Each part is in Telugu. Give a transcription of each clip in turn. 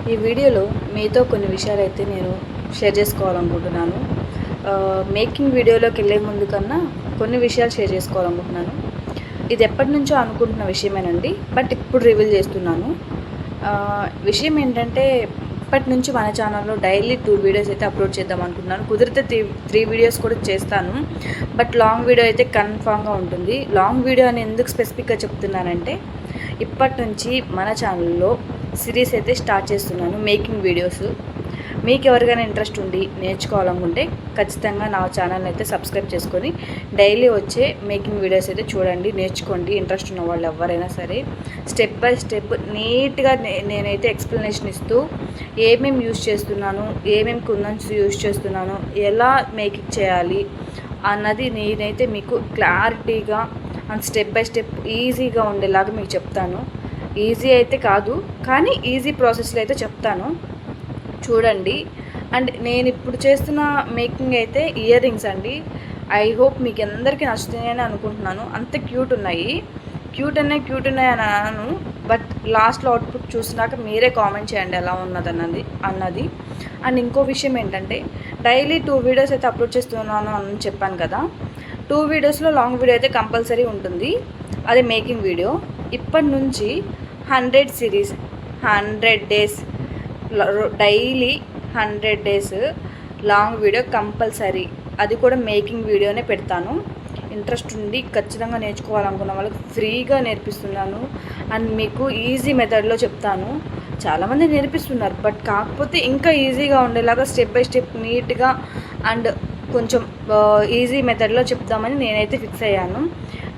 ఈ వీడియోలో మీతో కొన్ని విషయాలైతే నేను షేర్ చేసుకోవాలనుకుంటున్నాను. మేకింగ్ వీడియోలోకి వెళ్ళే ముందు కన్నా కొన్ని విషయాలు షేర్ చేసుకోవాలనుకుంటున్నాను. ఇది ఎప్పటినుంచో అనుకుంటున్న విషయమేనండి, బట్ ఇప్పుడు రివీల్ చేస్తున్నాను. విషయం ఏంటంటే, ఇప్పటి నుంచి మన ఛానల్లో డైలీ 2 వీడియోస్ అయితే అప్లోడ్ చేద్దాం అనుకుంటున్నాను. కుదిరితే 3 వీడియోస్ కూడా చేస్తాను, బట్ లాంగ్ వీడియో అయితే కన్ఫామ్గా ఉంటుంది. లాంగ్ వీడియో అని ఎందుకు స్పెసిఫిక్గా చెప్తున్నానంటే, ఇప్పటి నుంచి మన ఛానల్లో సిరీస్ అయితే స్టార్ట్ చేస్తున్నాను, మేకింగ్ వీడియోస్. మీకు ఎవరికైనా ఇంట్రెస్ట్ ఉండి నేర్చుకోవాలనుకుంటే ఖచ్చితంగా నా ఛానల్ని అయితే సబ్స్క్రైబ్ చేసుకొని డైలీ వచ్చే మేకింగ్ వీడియోస్ అయితే చూడండి, నేర్చుకోండి. ఇంట్రెస్ట్ ఉన్న వాళ్ళు ఎవరైనా సరే స్టెప్ బై స్టెప్ నీట్గా నేనైతే ఎక్స్ప్లెనేషన్ ఇస్తూ ఏమేమి యూజ్ చేస్తున్నాను, ఏమేమి కుందన్స్ యూజ్ చేస్తున్నాను, ఎలా మేకింగ్ చేయాలి అన్నది నేనైతే మీకు క్లారిటీగా అండ్ స్టెప్ బై స్టెప్ ఈజీగా ఉండేలాగా మీకు చెప్తాను. ఈజీ అయితే కాదు, కానీ ఈజీ ప్రాసెస్లో అయితే చెప్తాను, చూడండి. అండ్ నేను ఇప్పుడు చేస్తున్న మేకింగ్ అయితే ఇయర్ రింగ్స్ అండి. ఐ హోప్ మీకు అందరికీ నచ్చుతాయని అనుకుంటున్నాను. అంత క్యూట్ ఉన్నాయి అని అన్నాను, బట్ లాస్ట్లో అవుట్పుట్ చూసినాక మీరే కామెంట్ చేయండి ఎలా అన్నది. అండ్ ఇంకో విషయం ఏంటంటే, డైలీ 2 వీడియోస్ అయితే అప్లోడ్ చేస్తున్నాను అని చెప్పాను కదా. 2 వీడియోస్లో లాంగ్ వీడియో అయితే కంపల్సరీ ఉంటుంది, అదే మేకింగ్ వీడియో. ఇప్పటి నుంచి 100 series, 100 days, daily 100 days long video compulsory, అది కూడా మేకింగ్ వీడియోనే పెడతాను. ఇంట్రెస్ట్ ఉండి ఖచ్చితంగా నేర్చుకోవాలనుకున్న వాళ్ళకి ఫ్రీగా నేర్పిస్తున్నాను. అండ్ మీకు ఈజీ మెథడ్లో చెప్తాను. చాలామంది నేర్పిస్తున్నారు, బట్ కాకపోతే ఇంకా ఈజీగా ఉండేలాగా స్టెప్ బై స్టెప్ నీట్గా అండ్ కొంచెం ఈజీ మెథడ్లో చెప్దామని నేనైతే ఫిక్స్ అయ్యాను.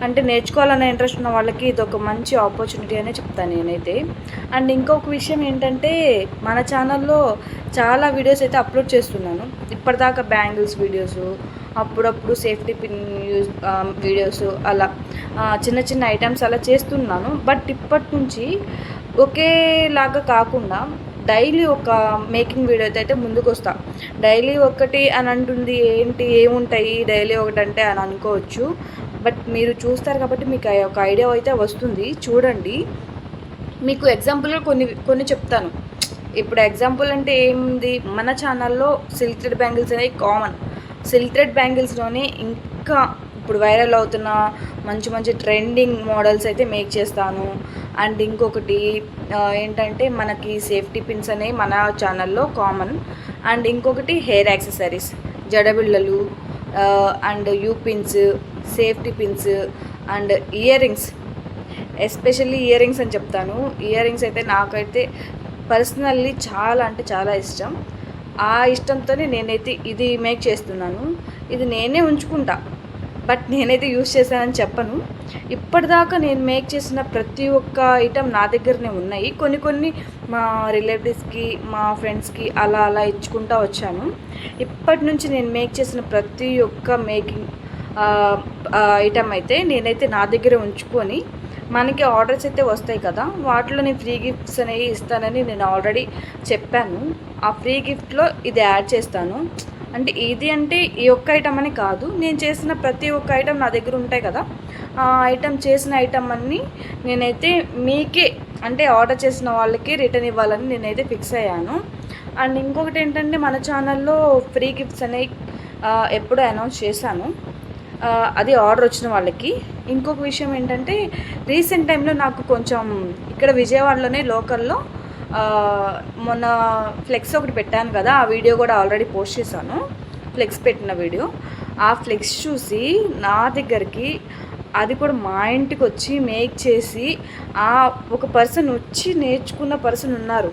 అంటే నేర్చుకోవాలనే ఇంట్రెస్ట్ ఉన్న వాళ్ళకి ఇది ఒక మంచి ఆపర్చునిటీ అనే చెప్తాను నేనైతే. అండ్ ఇంకొక విషయం ఏంటంటే, మన ఛానల్లో చాలా వీడియోస్ అయితే అప్లోడ్ చేస్తున్నాను. ఇప్పటిదాకా బ్యాంగిల్స్ వీడియోస్, అప్పుడప్పుడు సేఫ్టీ పిన్ వీడియోస్, అలా చిన్న చిన్న ఐటమ్స్ అలా చేస్తున్నాను. బట్ ఇప్పటి నుంచి ఒకేలాగా కాకుండా డైలీ ఒక మేకింగ్ వీడియో అయితే ముందుకు వస్తా. డైలీ ఒకటి అని అంటుంది, ఏముంటాయి డైలీ ఒకటి అంటే అని అనుకోవచ్చు, బట్ మీరు చూస్తారు కాబట్టి మీకు ఒక ఐడియా అయితే వస్తుంది, చూడండి. మీకు ఎగ్జాంపుల్గా కొన్ని చెప్తాను. ఇప్పుడు ఎగ్జాంపుల్ అంటే ఏముంది, మన ఛానల్లో సిల్క్ థ్రెడ్ బ్యాంగిల్స్ అనేవి కామన్. సిల్క్ థ్రెడ్ బ్యాంగిల్స్లోనే ఇంకా ఇప్పుడు వైరల్ అవుతున్న మంచి మంచి ట్రెండింగ్ మోడల్స్ అయితే మేక్ చేస్తాను. అండ్ ఇంకొకటి ఏంటంటే, మనకి సేఫ్టీ పిన్స్ అనేవి మన ఛానల్లో కామన్. అండ్ ఇంకొకటి హెయిర్ యాక్సెసరీస్, జడబిళ్ళలు and U pins, safety pins and earrings. Especially earrings అని చెప్తాను. ఇయర్ రింగ్స్ అయితే నాకైతే పర్సనల్లీ చాలా అంటే చాలా ఇష్టం. ఆ ఇష్టంతోనే నేనైతే ఇది మేక్ చేస్తున్నాను. ఇది నేనే ఉంచుకుంటా, బట్ నేనైతే యూజ్ చేశానని చెప్పను. ఇప్పటిదాకా నేను మేక్ చేసిన ప్రతి ఒక్క ఐటెం నా దగ్గరనే ఉన్నాయి. కొన్ని మా రిలేటివ్స్కి, మా ఫ్రెండ్స్కి అలా ఇచ్చుకుంటూ వచ్చాను. ఇప్పటి నుంచి నేను మేక్ చేసిన ప్రతి ఒక్క మేకింగ్ ఐటెం అయితే నేనైతే నా దగ్గర ఉంచుకొని, మనకి ఆర్డర్స్ అయితే వస్తాయి కదా, వాటిలో నేను ఫ్రీ గిఫ్ట్స్ అనేవి ఇస్తానని నేను ఆల్రెడీ చెప్పాను. ఆ ఫ్రీ గిఫ్ట్లో ఇది యాడ్ చేస్తాను. అంటే ఇది అంటే ఈ ఒక్క ఐటమ్ అని కాదు, నేను చేసిన ప్రతి ఒక్క ఐటమ్ నా దగ్గర ఉంటాయి కదా, ఆ ఐటమ్ చేసిన ఐటమ్ అన్నీ నేనైతే మీకే, అంటే ఆర్డర్ చేసిన వాళ్ళకి రిటర్న్ ఇవ్వాలని నేనైతే ఫిక్స్ అయ్యాను. అండ్ ఇంకొకటి ఏంటంటే, మన ఛానల్లో ఫ్రీ గిఫ్ట్స్ అనేవి ఎప్పుడూ అనౌన్స్ చేశాను, అది ఆర్డర్ వచ్చిన వాళ్ళకి. ఇంకొక విషయం ఏంటంటే, రీసెంట్ టైంలో నాకు కొంచెం ఇక్కడ విజయవాడలోనే లోకల్లో మొన్న ఫ్లెక్స్ ఒకటి పెట్టాను కదా, ఆ వీడియో కూడా ఆల్రెడీ పోస్ట్ చేశాను, ఫ్లెక్స్ పెట్టిన వీడియో. ఆ ఫ్లెక్స్ చూసి నా దగ్గరికి, అది కూడా మా ఇంటికి వచ్చి మేక్ చేసి ఒక పర్సన్ వచ్చి నేర్చుకున్న పర్సన్ ఉన్నారు.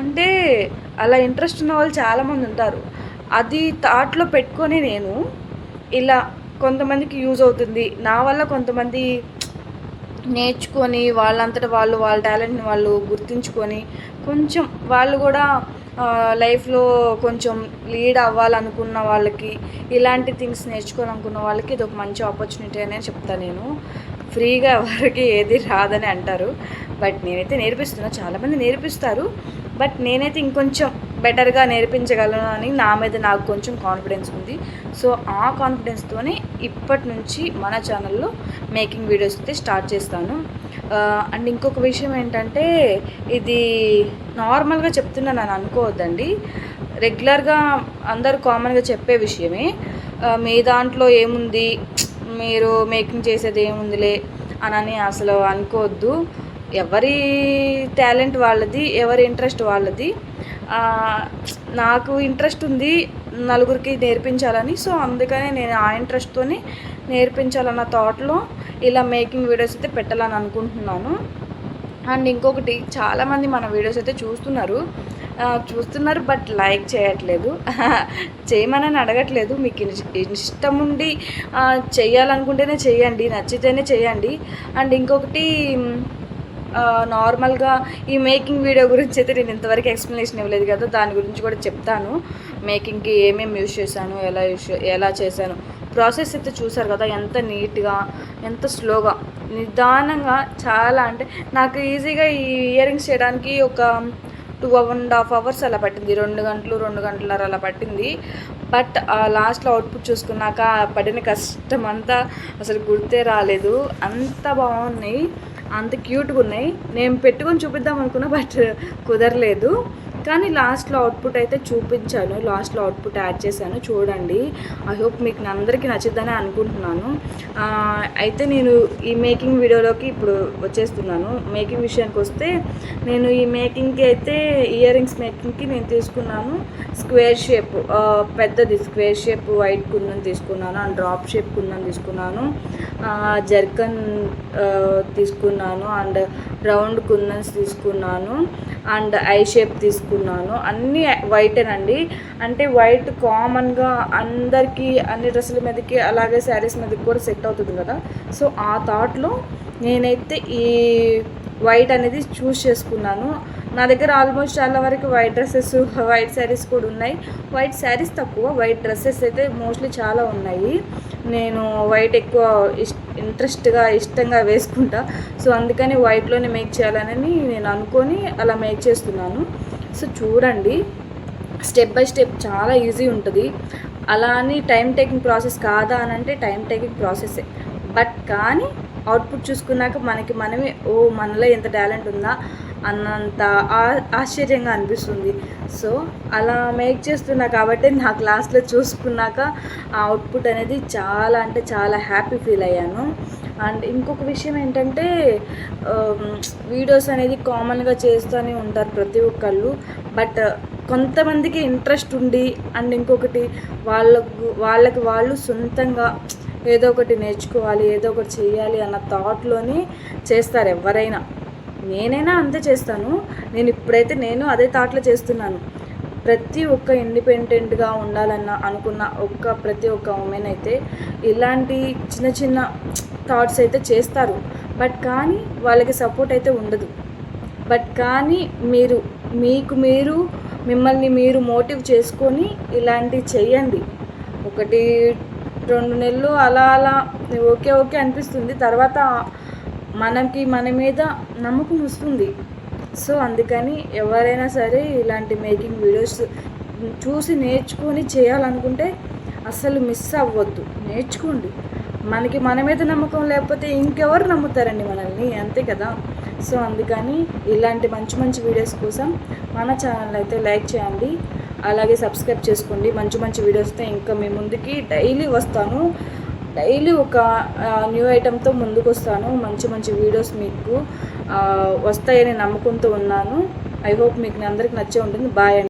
అంటే అలా ఇంట్రెస్ట్ ఉన్న వాళ్ళు చాలామంది ఉంటారు. అది థాట్లో పెట్టుకొని నేను ఇలా కొంతమందికి యూజ్ అవుతుంది, నా వల్ల కొంతమంది నేర్చుకొని వాళ్ళంతటా వాళ్ళు వాళ్ళ టాలెంట్ని వాళ్ళు గుర్తించుకొని కొంచెం వాళ్ళు కూడా లైఫ్లో కొంచెం లీడ్ అవ్వాలనుకున్న వాళ్ళకి, ఇలాంటి థింగ్స్ నేర్చుకోవాలనుకున్న వాళ్ళకి ఇది ఒక మంచి ఆపర్చునిటీ అనే చెప్తాను నేను. ఫ్రీగా ఎవరికి ఏది రాదని అంటారు, బట్ నేనైతే నేర్పిస్తున్నా. చాలామంది నేర్పిస్తారు, బట్ నేనైతే ఇంకొంచెం బెటర్గా నేర్పించగలను అని నా మీద నాకు కొంచెం కాన్ఫిడెన్స్ ఉంది. సో ఆ కాన్ఫిడెన్స్తోనే ఇప్పటి నుంచి మన ఛానల్లో మేకింగ్ వీడియోస్ అయితే స్టార్ట్ చేస్తాను. అండ్ ఇంకొక విషయం ఏంటంటే, ఇది నార్మల్గా చెప్తున్నాను అని అనుకోవద్దండి. రెగ్యులర్గా అందరూ కామన్గా చెప్పే విషయమే. మీ దాంట్లో ఏముంది, మీరు మేకింగ్ చేసేది ఏముందిలే అని అసలు అనుకోవద్దు. ఎవరి టాలెంట్ వాళ్ళది, ఎవరి ఇంట్రెస్ట్ వాళ్ళది. నాకు ఇంట్రెస్ట్ ఉంది నలుగురికి నేర్పించాలని. సో అందుకనే నేను ఆ ఇంట్రెస్ట్తోని నేర్పించాలన్న థాట్లో ఇలా మేకింగ్ వీడియోస్ అయితే పెట్టాలని అనుకుంటున్నాను. అండ్ ఇంకొకటి, చాలామంది మన వీడియోస్ అయితే చూస్తున్నారు బట్ లైక్ చేయట్లేదు. చేయమని అడగట్లేదు, మీకు ఇష్టం ఉండి చేయాలనుకుంటేనే చేయండి, నచ్చితేనే చేయండి. అండ్ ఇంకొకటి, నార్మల్గా ఈ మేకింగ్ వీడియో గురించి అయితే నేను ఇంతవరకు ఎక్స్ప్లెనేషన్ ఇవ్వలేదు కదా, దాని గురించి కూడా చెప్తాను. మేకింగ్కి ఏమేమి యూజ్ చేశాను, ఎలా చేశాను, ప్రాసెస్ అయితే చూసారు కదా, ఎంత నీట్గా, ఎంత స్లోగా, నిదానంగా, చాలా అంటే నాకు ఈజీగా ఈ ఇయర్ రింగ్స్ చేయడానికి ఒక 2.5 hours అలా పట్టింది. 2 గంటలు 2 గంటలన్నర అలా పట్టింది. బట్ లాస్ట్లో అవుట్పుట్ చూసుకున్నాక పడిన కష్టం అంతా అసలు గుర్తే రాలేదు. అంత బాగున్నాయి, అంత క్యూట్గా ఉన్నాయి. నేను పెట్టుకొని చూపిద్దాం అనుకున్నా బట్ కుదరలేదు. కానీ లాస్ట్లో అవుట్పుట్ అయితే చూపించాను, లాస్ట్లో అవుట్పుట్ యాడ్ చేశాను, చూడండి. ఐ హోప్ మీకు అందరికీ నచ్చుద్దని అనుకుంటున్నాను. అయితే నేను ఈ మేకింగ్ వీడియోలోకి ఇప్పుడు వచ్చేస్తున్నాను. మేకింగ్ విషయానికి వస్తే, నేను ఈ మేకింగ్కి అయితే ఇయర్ రింగ్స్ మేకింగ్కి నేను తీసుకున్నాను స్క్వేర్ షేప్, పెద్దది స్క్వేర్ షేప్ వైట్ కుందన్ తీసుకున్నాను. అండ్ డ్రాప్ షేప్ కుందన్ తీసుకున్నాను, జర్కన్ తీసుకున్నాను, అండ్ రౌండ్ కుందన్స్ తీసుకున్నాను, అండ్ ఐ షేప్ తీసుకున్నాను. అన్నీ వైటేనండి. అంటే వైట్ కామన్గా అందరికీ అన్ని డ్రెస్సుల మీదకి అలాగే శారీస్ మీదకి కూడా సెట్ అవుతుంది కదా. సో ఆ థాట్లో నేనైతే ఈ వైట్ అనేది చూస్ చేసుకున్నాను. నా దగ్గర ఆల్మోస్ట్ చాలా వరకు వైట్ డ్రెస్సెస్, వైట్ శారీస్ కూడా ఉన్నాయి. వైట్ శారీస్ తక్కువ, వైట్ డ్రెస్సెస్ అయితే మోస్ట్లీ చాలా ఉన్నాయి. నేను వైట్ ఎక్కువ ఇష్టంగా వేసుకుంటా. సో అందుకని వైట్లోనే మేక్ చేయాలని నేను అనుకొని అలా మేక్ చేస్తున్నాను. సో చూడండి, స్టెప్ బై స్టెప్ చాలా ఈజీ ఉంటుంది. అలా అని టైం టేకింగ్ ప్రాసెస్ కాదా అని అంటే టైం టేకింగ్ ప్రాసెసే. బట్ కానీ అవుట్పుట్ చూసుకున్నాక మనమే మనలో ఎంత టాలెంట్ ఉందా అన్నంత ఆశ్చర్యంగా అనిపిస్తుంది. సో అలా మేక్ చేస్తున్నా కాబట్టి నా క్లాస్లో చూసుకున్నాక ఆ అవుట్పుట్ అనేది చాలా అంటే చాలా హ్యాపీ ఫీల్ అయ్యాను. అండ్ ఇంకొక విషయం ఏంటంటే, వీడియోస్ అనేది కామన్గా చేస్తూనే ఉంటారు ప్రతి ఒక్కళ్ళు. బట్ కొంతమందికి ఇంట్రెస్ట్ ఉండి, అండ్ ఇంకొకటి వాళ్ళకి వాళ్ళు సొంతంగా ఏదో ఒకటి నేర్చుకోవాలి, ఏదో ఒకటి చేయాలి అన్న థాట్లోనే చేస్తారు ఎవరైనా. నేనైనా అంతే చేస్తాను. నేను అదే థాట్లో చేస్తున్నాను. ప్రతి ఒక్క ఇండిపెండెంట్గా ఉండాలన్న అనుకున్న ప్రతి ఒక్క ఉమెన్ అయితే ఇలాంటి చిన్న చిన్న థాట్స్ అయితే చేస్తారు. బట్ కానీ వాళ్ళకి సపోర్ట్ అయితే ఉండదు. బట్ కానీ మిమ్మల్ని మీరు మోటివ్ చేసుకొని ఇలాంటివి చెయ్యండి. 1-2 నెలలు అలా ఓకే అనిపిస్తుంది. తర్వాత మన మీద నమ్మకం వస్తుంది. సో అందుకని ఎవరైనా సరే ఇలాంటి మేకింగ్ వీడియోస్ చూసి నేర్చుకొని చేయాలనుకుంటే అసలు మిస్ అవ్వద్దు, నేర్చుకోండి. మన మీద నమ్మకం లేకపోతే ఇంకెవరు నమ్ముతారండి మనల్ని, అంతే కదా. సో అందుకని ఇలాంటి మంచి వీడియోస్ కోసం మన ఛానల్ అయితే లైక్ చేయండి, అలాగే సబ్స్క్రైబ్ చేసుకోండి. మంచి వీడియోస్తో ఇంకా మీ ముందుకి డైలీ వస్తాను. డైలీ ఒక న్యూ ఐటెంతో ముందుకు వస్తాను. మంచి వీడియోస్ మీకు వస్తాయని నమ్మకంతో ఉన్నాను. ఐ హోప్ మీకు అందరికి నచ్చే ఉంటుంది. బాయ్ అండి.